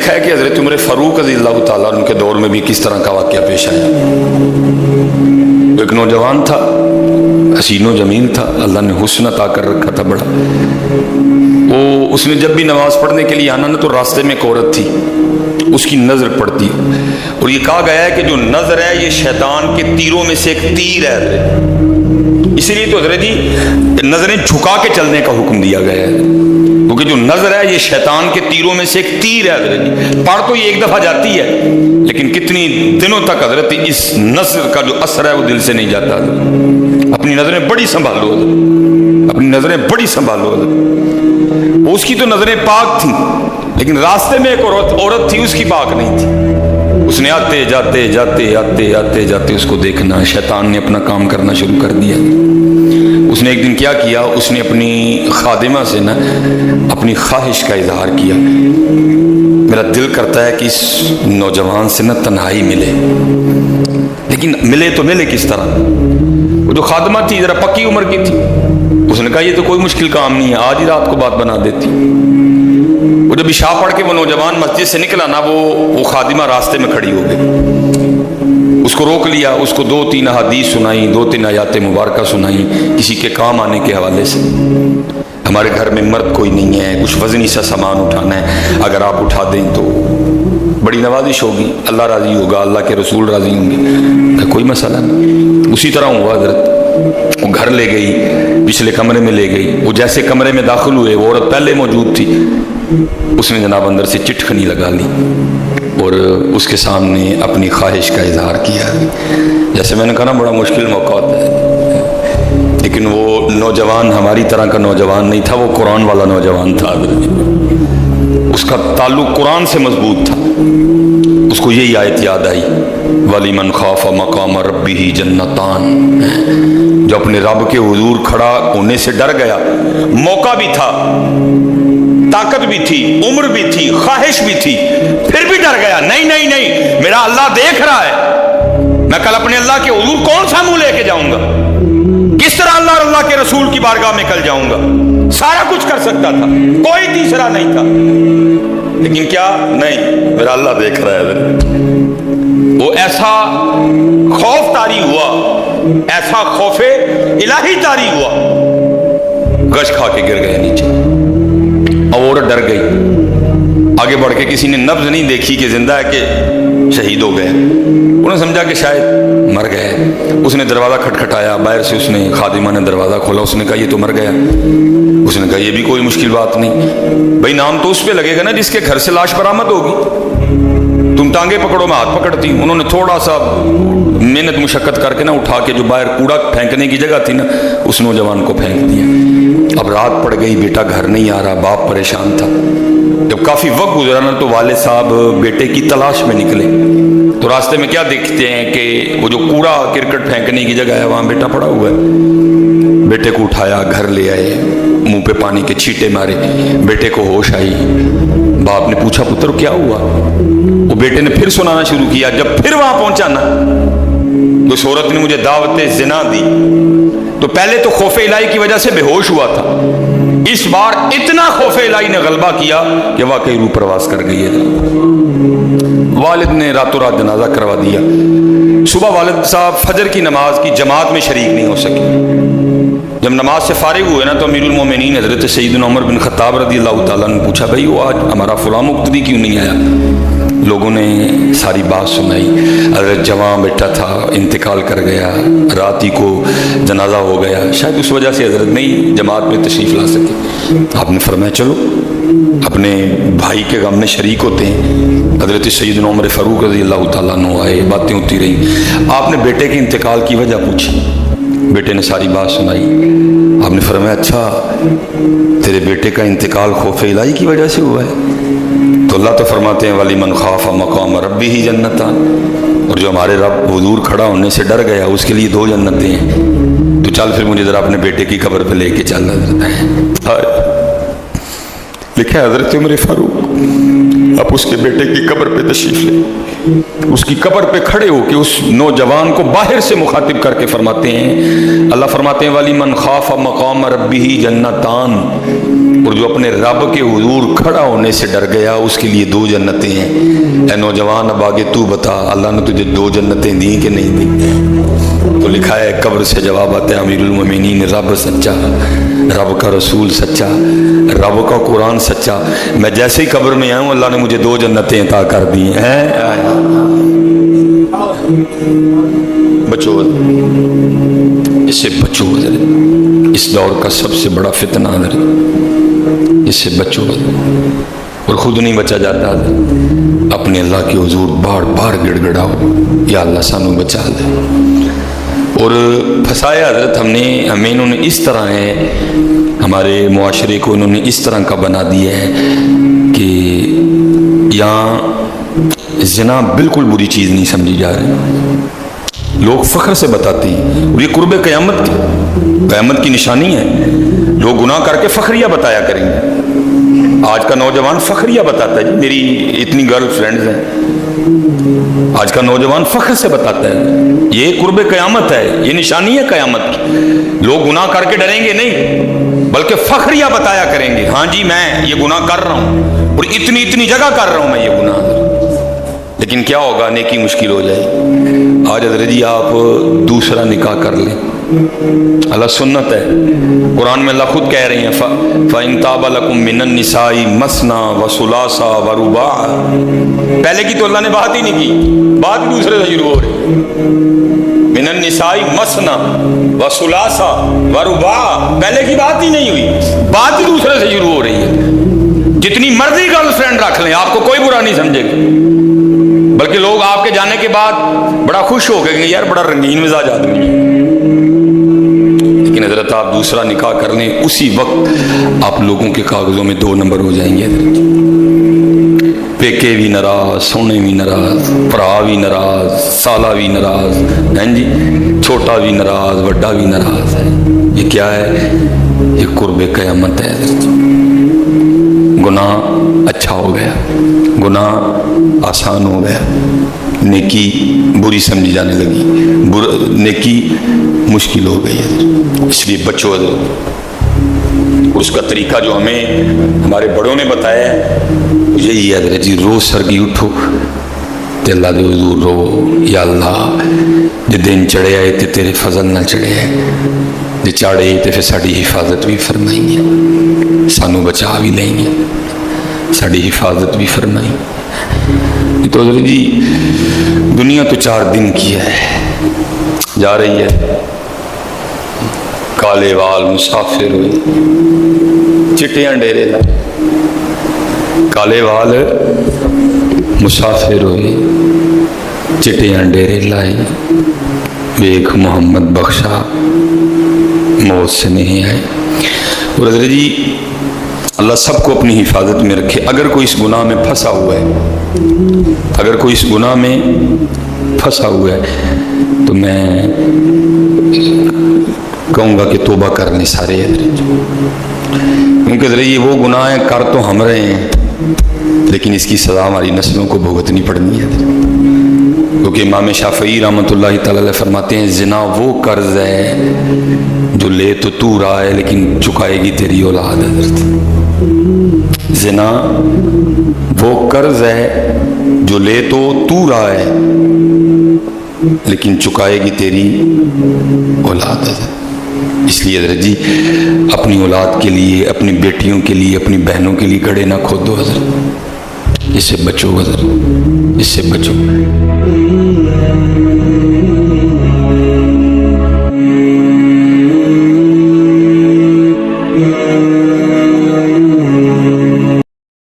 لکھا ہے کہ حضرت عمر فاروق رضی اللہ تعالیٰ عنہ کے دور میں بھی کس طرح کا واقعہ پیش آیا۔ ایک نوجوان تھا، حسین و جمیل تھا، اللہ نے حسن عطا کر رکھا تھا بڑا۔ اس نے جب بھی نماز پڑھنے کے لیے آنا نا تو راستے میں ایک عورت تھی، اس کی نظر پڑتی، اور یہ کہا گیا ہے کہ جو نظر ہے یہ شیطان کے تیروں میں سے ایک تیر ہے، اسی لیے تو حضرت جی نظریں جھکا کے چلنے کا حکم دیا گیا ہے، کیونکہ جو نظر ہے یہ شیطان کے تیروں میں سے ایک تیر ہے حضرت جی۔ پڑھ تو یہ ایک دفعہ جاتی ہے لیکن کتنی دنوں تک حضرت اس نظر کا جو اثر ہے وہ دل سے نہیں جاتا حضرت۔ اپنی نظریں بڑی سنبھالو حضرت، اپنی نظریں بڑی سنبھالو حضرت۔ اس کی تو نظریں پاک تھیں لیکن راستے میں ایک عورت تھی، اس کی پاک نہیں تھی۔ اس نے آتے جاتے جاتے آتے آتے جاتے اس کو دیکھنا، شیطان نے اپنا کام کرنا شروع کر دیا۔ اس نے ایک دن کیا کیا، اس نے اپنی خادمہ سے نا اپنی خواہش کا اظہار کیا، میرا دل کرتا ہے کہ اس نوجوان سے نا تنہائی ملے، لیکن ملے تو ملے کس طرح؟ وہ جو خادمہ تھی ذرا پکی عمر کی تھی، اس نے کہا یہ تو کوئی مشکل کام نہیں ہے، آج ہی رات کو بات بنا دیتی۔ وہ جب عشاء پڑھ کے وہ نوجوان مسجد سے نکلا نا، وہ خادمہ راستے میں کھڑی ہو گئی، اس کو روک لیا، اس کو 2-3 احادیث سنائی، 2-3 آیات مبارکہ سنائی کسی کے کام آنے کے حوالے سے۔ ہمارے گھر میں مرد کوئی نہیں ہے، کچھ وزنی سا سامان اٹھانا ہے، اگر آپ اٹھا دیں تو بڑی نوازش ہوگی، اللہ راضی ہوگا، اللہ کے رسول راضی ہوں گے، کوئی مسئلہ نہیں۔ اسی طرح ہوا حضرت، وہ گھر لے گئی، پچھلے کمرے میں لے گئی، وہ جیسے کمرے میں داخل ہوئے وہ عورت پہلے موجود تھی، اس نے جناب اندر سے چٹکنی لگا لی اور اس کے سامنے اپنی خواہش کا اظہار کیا۔ جیسے میں نے کہا نا بڑا مشکل موقع ہوتا ہے، لیکن وہ نوجوان ہماری طرح کا نوجوان نہیں تھا، وہ قرآن والا نوجوان تھا، اس کا تعلق قرآن سے مضبوط تھا۔ اس کو یہی آیت یاد آئی، وَلِمَنْ خَافَ مَقَامَ رَبِّهِ جَنَّتَانِ، جو اپنے رب کے حضور کھڑا ہونے سے ڈر گیا، موقع بھی تھا، طاقت بھی تھی، عمر بھی تھی، خواہش بھی تھی، پھر بھی ڈر گیا، نہیں نہیں نہیں میرا اللہ دیکھ رہا ہے، میں کل اپنے اللہ کے حضور کون سا منہ لے کے جاؤں گا، کس طرح اللہ اور اللہ کے رسول کی بارگاہ میں کل جاؤں گا، سارا کچھ کر سکتا تھا، کوئی تیسرا نہیں تھا، لیکن کیا نہیں، میرا اللہ دیکھ رہا ہے۔ وہ ایسا خوف طاری ہوا، ایسا خوف الہی طاری ہوا، گش کھا کے گر گئے نیچے، اور عورت ڈر گئی، آگے بڑھ کے کسی نے نبض نہیں دیکھی کہ زندہ ہے کہ شہید ہو گئے، انہوں نے سمجھا کہ شاید مر گئے۔ اس نے دروازہ کھٹکھٹایا، باہر سے اس نے خادمہ نے دروازہ کھولا، اس نے کہا یہ تو مر گیا۔ اس نے کہا یہ بھی کوئی مشکل بات نہیں، بھائی نام تو اس پہ لگے گا نا جس کے گھر سے لاش برآمد ہوگی، تم ٹانگیں پکڑو میں ہاتھ پکڑتی ہوں۔ انہوں نے تھوڑا سا محنت مشقت کر کے نا اٹھا کے جو باہر کوڑا پھینکنے کی جگہ تھی نا اس نوجوان کو پھینک دیا۔ اب رات پڑ گئی، بیٹا گھر نہیں آ رہا، باپ پریشان تھا۔ جب کافی وقت گزرا نا تو والد صاحب بیٹے کی تلاش میں نکلے، تو راستے میں کیا دیکھتے ہیں کہ وہ جو کوڑا کرکٹ پھینکنے کی جگہ ہے وہاں بیٹا پڑا ہوا ہے۔ بیٹے کو اٹھایا، گھر لے آئے، منہ پہ پانی کے چھینٹے مارے، بیٹے کو ہوش آئی۔ باپ نے پوچھا پتر کیا ہوا؟ وہ بیٹے نے پھر سنانا شروع کیا، جب پھر وہاں پہنچا نا تو اس عورت نے مجھے دعوت زنا دی، تو پہلے تو خوف الہی کی وجہ سے بے ہوش ہوا تھا، اس بار اتنا خوف الہی نے غلبہ کیا کہ واقعی روح پرواز کر گئی ہے۔ والد نے راتوں رات جنازہ کروا دیا۔ صبح والد صاحب فجر کی نماز کی جماعت میں شریک نہیں ہو سکے۔ جب نماز سے فارغ ہوئے نا تو امیر المومنین حضرت سیدنا عمر بن خطاب رضی اللہ تعالیٰ نے پوچھا بھائی وہ آج ہمارا فلاں مقتدی کیوں نہیں آیا؟ لوگوں نے ساری بات سنائی، حضرت جوان بیٹا تھا، انتقال کر گیا، رات ہی کو جنازہ ہو گیا، شاید اس وجہ سے حضرت نہیں جماعت میں تشریف لا سکے۔ آپ نے فرمایا چلو اپنے بھائی کے غم میں شریک ہوتے ہیں۔ حضرت سیدنا عمر فاروق رضی اللہ تعالیٰ عنہ آئے، باتیں ہوتی رہیں، آپ نے بیٹے کے انتقال کی وجہ پوچھی، بیٹے نے ساری بات سنائی۔ آپ نے فرمایا اچھا تیرے بیٹے کا انتقال خوف الہی کی وجہ سے ہوا ہے؟ تو اللہ تو فرماتے ہیں وَلِمَنْ خَافَ مَقَامَ رَبِّهِ جَنَّتَانِ، اور جو ہمارے رب حضور کھڑا ہونے سے ڈر گیا اس کے لیے 2 جنتیں ہیں۔ تو چل پھر مجھے ذرا اپنے بیٹے کی قبر پہ لے کے چل رہا ہے۔ لکھا ہے حضرت عمر فاروق اب اس کے بیٹے کی قبر پہ تشریف لے، اس کی قبر پہ کھڑے ہو کے اس نوجوان کو باہر سے مخاطب کر کے فرماتے ہیں، اللہ فرماتے ہیں وَلِمَنْ خَافَ مَقَامَ رَبِّهِ جَنَّتَانِ، اور جو اپنے رب کے حضور کھڑا ہونے سے ڈر گیا اس کے لیے 2 جنتیں ہیں۔ اے نوجوان اب آگے تو بتا، اللہ نے تجھے 2 جنتیں دیں کہ نہیں دیں؟ تو لکھا ہے قبر سے جواب آتے ہیں امیر المومنین، رب سچا، رب کا رسول سچا، رب کا قرآن سچا، میں جیسے ہی قبر میں آؤں اللہ نے مجھے 2 جنتیں عطا کر دی ہیں۔ بچو، اس سے بچو، اس دور کا سب سے بڑا فتنہ ہے، اس سے بچو، اور خود نہیں بچا جاتا، اپنے اللہ کے حضور بار بار گڑ گڑاؤ، یا اللہ سانو بچا دے۔ اور پھنسایا حضرت ہمیں انہوں نے اس طرح ہے، ہمارے معاشرے کو انہوں نے اس طرح کا بنا دیا ہے کہ یہاں زنا بالکل بری چیز نہیں سمجھی جا رہی، لوگ فخر سے بتاتے ہیں، اور یہ قرب قیامت کی نشانی ہے۔ لوگ گناہ کر کے فخریہ بتایا کریں گے۔ آج کا نوجوان فخریہ بتاتا ہے، جی میری اتنی گرل فرینڈز ہیں، آج کا نوجوان فخر سے بتاتا ہے، یہ قرب قیامت ہے، یہ نشانی ہے قیامت کی۔ لوگ گناہ کر کے ڈریں گے نہیں، بلکہ فخریہ بتایا کریں گے، ہاں جی میں یہ گناہ کر رہا ہوں، اور اتنی جگہ کر رہا ہوں میں یہ گناہ۔ لیکن کیا ہوگا، نیکی مشکل ہو جائے۔ آج حضرت جی آپ دوسرا نکاح کر لیں، اللہ سنت ہے، قرآن میں اللہ خود کہہ رہی ہیں فَإِن تَابَ لَكُم مِّنَ النِّسَاءِ مَثْنَىٰ وَثُلَاثَ وَرُبَاعَ، پہلے کی تو اللہ نے بات ہی نہیں کی، بات دوسرے سے شروع ہو رہی ہے۔ مِّنَ النِّسَاءِ مَثْنَىٰ وَثُلَاثَ وَرُبَاعَ، پہلے کی بات ہی نہیں ہوئی، بات ہی دوسرے سے شروع ہو رہی ہے۔ جتنی مرضی گرل فرینڈ رکھ لیں، آپ کو کوئی برا نہیں سمجھے گا، بلکہ لوگ آپ کے جانے کے بعد بڑا خوش ہو گئے کہ یار بڑا رنگین مزاج آدمی ہے۔ لیکن حضرت آپ دوسرا نکاح کر لیں، اسی وقت آپ لوگوں کے کاغذوں میں 2 نمبر ہو جائیں گے۔ پیکے بھی ناراض، سونے بھی ناراض، پرا بھی ناراض، سالہ بھی ناراض، ہیں جی، چھوٹا بھی ناراض، بڑا بھی ناراض ہے۔ یہ کیا ہے؟ یہ قرب قیامت ہے۔ گناہ اچھا ہو گیا، گناہ آسان ہو گیا، نیکی بری سمجھی جانے لگی، نیکی مشکل ہو گئی ہے۔ اس لیے بچو حضرت، اس کا طریقہ جو ہمیں ہمارے بڑوں نے بتایا ہے یہی ہے حضرت جی، روز سرگی اٹھو تے اللہ دے حضور رو، یا اللہ جے دن چڑھے آئے تے تیرے فضل نہ چڑھے آئے، جے چاڑے تے پھر ساڑی حفاظت بھی فرمائیں گے، سانو بچا بھی لیں گے، ساڑی حفاظت بھی فرمائیں گے۔ تو حضرت جی دنیا تو 4 دن کی ہے، جا رہی ہے، کالے وال مسافر ہوئے، چٹیاں ڈیرے لائے، کالے وال مسافر ہوئے، چٹیاں ڈیرے لائی، ایک محمد بخشا موت سے نہیں آئے۔ اور حضرت جی اللہ سب کو اپنی حفاظت میں رکھے۔ اگر کوئی اس گناہ میں پھنسا ہوا ہے، اگر کوئی اس گناہ میں پھنسا ہوا ہے تو میں کہوں گا کہ توبہ کرنے سارے حضرت، کیونکہ حضرت یہ وہ گناہ ہیں کر تو ہم رہے ہیں، لیکن اس کی سزا ہماری نسلوں کو بھگتنی پڑنی ہے۔ کیونکہ امام شافعی رحمۃ اللہ تعالی علیہ فرماتے ہیں زنا وہ قرض ہے جو لے تو رہا ہے لیکن چکائے گی تیری اولاد۔ حضرت زنا وہ قرض ہے جو لے تو رہا ہے لیکن چکائے گی تیری اولاد۔ اس لیے حضرت جی اپنی اولاد کے لیے، اپنی بیٹیوں کے لیے، اپنی بہنوں کے لیے گڑھے نہ کھودو حضرت، اس سے بچو حضرت، اس سے بچو۔